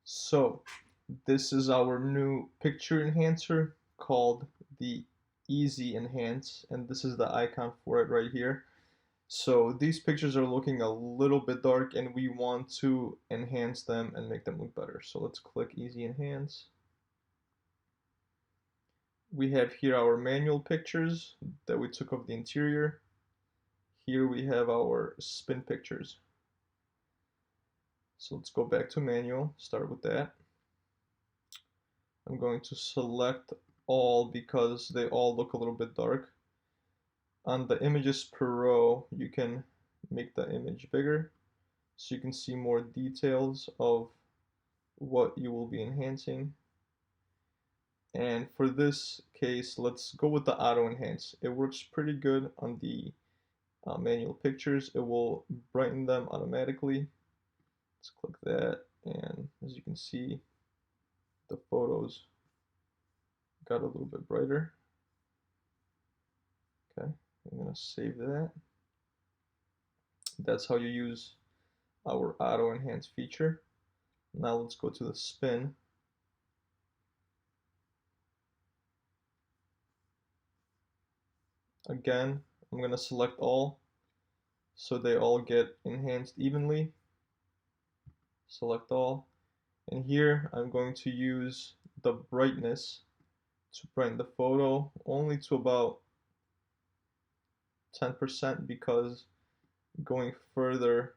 So, this is our new picture enhancer called the Easy Enhance, and this is the icon for it right here. So, these pictures are looking a little bit dark, and we want to enhance them and make them look better. So, let's click Easy Enhance. We have here our manual pictures that we took of the interior. Here we have our spin pictures. So, let's go back to manual, start with that. I'm going to select all because they all look a little bit dark. On the images per row, you can make the image bigger so you can see more details of what you will be enhancing. And for this case, let's go with the auto enhance. It works pretty good on the manual pictures. It will brighten them automatically. Let's click that, and as you can see, the photos got a little bit brighter. Okay, I'm gonna save that. That's how you use our auto enhance feature. Now let's go to the spin. Again, I'm going to select all so they all get enhanced evenly. Select all. And here I'm going to use the brightness to brighten the photo only to about 10% because going further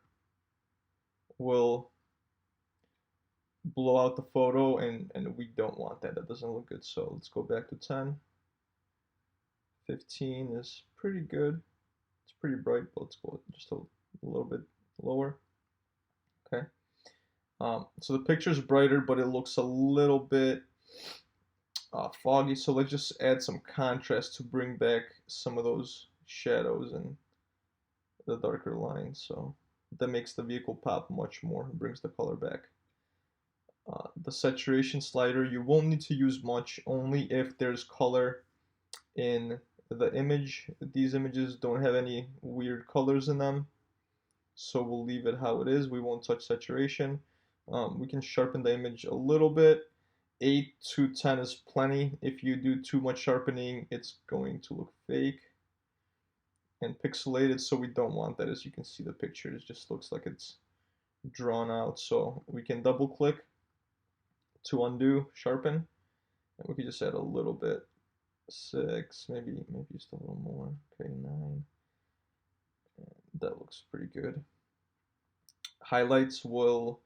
will blow out the photo and we don't want that. That doesn't look good. So let's go back to 10. 15 is pretty good. It's pretty bright, but let's go just a little bit lower. Okay. So the picture is brighter, but it looks a little bit foggy. So let's just add some contrast to bring back some of those shadows and the darker lines. So that makes the vehicle pop much more, brings the color back. The saturation slider, you won't need to use much, only if there's color in the image. These images don't have any weird colors in them, so we'll leave it how it is. We won't touch saturation. We can sharpen the image a little bit. 8 to 10 is plenty. If you do too much sharpening, it's going to look fake and pixelated, so we don't want that. As you can see, the picture just looks like it's drawn out. So we can double click to undo, sharpen, and we can just add a little bit. 6, maybe just a little more. Okay, 9. That looks pretty good. Highlights will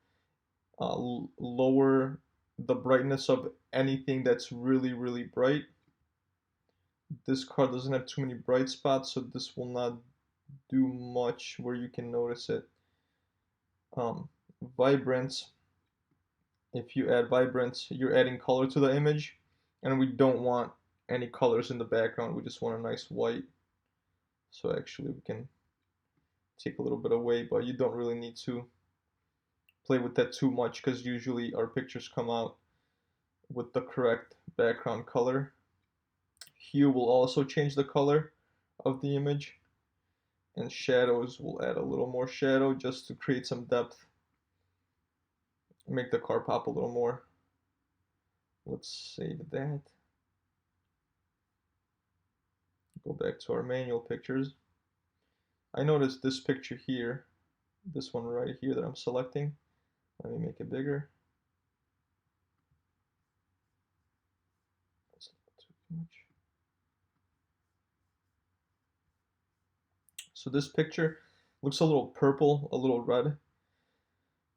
lower the brightness of anything that's really bright. This card doesn't have too many bright spots, so this will not do much where you can notice it. Vibrance, if you add vibrance, you're adding color to the image, and we don't want any colors in the background. We just want a nice white. So actually we can take a little bit away, but you don't really need to play with that too much because usually our pictures come out with the correct background color. Hue will also change the color of the image, and shadows will add a little more shadow just to create some depth, make the car pop a little more. Let's save that. Go back to our manual pictures. I noticed this picture here, this one right here that I'm selecting. Let me make it bigger. That's not too much. So this picture looks a little purple, a little red.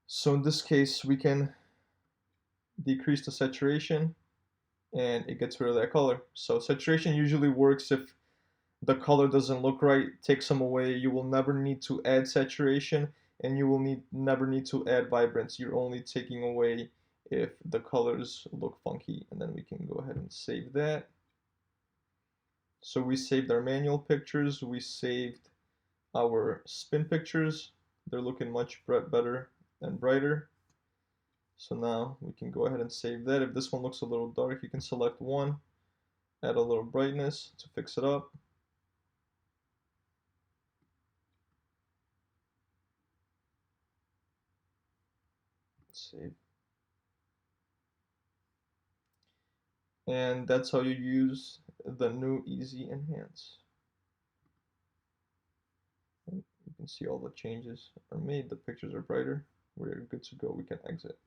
So in this case, we can decrease the saturation and it gets rid of that color. So saturation usually works if the color doesn't look right, take some away. You will never need to add saturation, and you will never need to add vibrance. You're only taking away if the colors look funky, and then we can go ahead and save that. So we saved our manual pictures, we saved our spin pictures. They're looking much better and brighter. So now we can go ahead and save that. If this one looks a little dark, you can select one, add a little brightness to fix it up. Save. And that's how you use the new Easy Enhance. And you can see all the changes are made. The pictures are brighter. We're good to go. We can exit.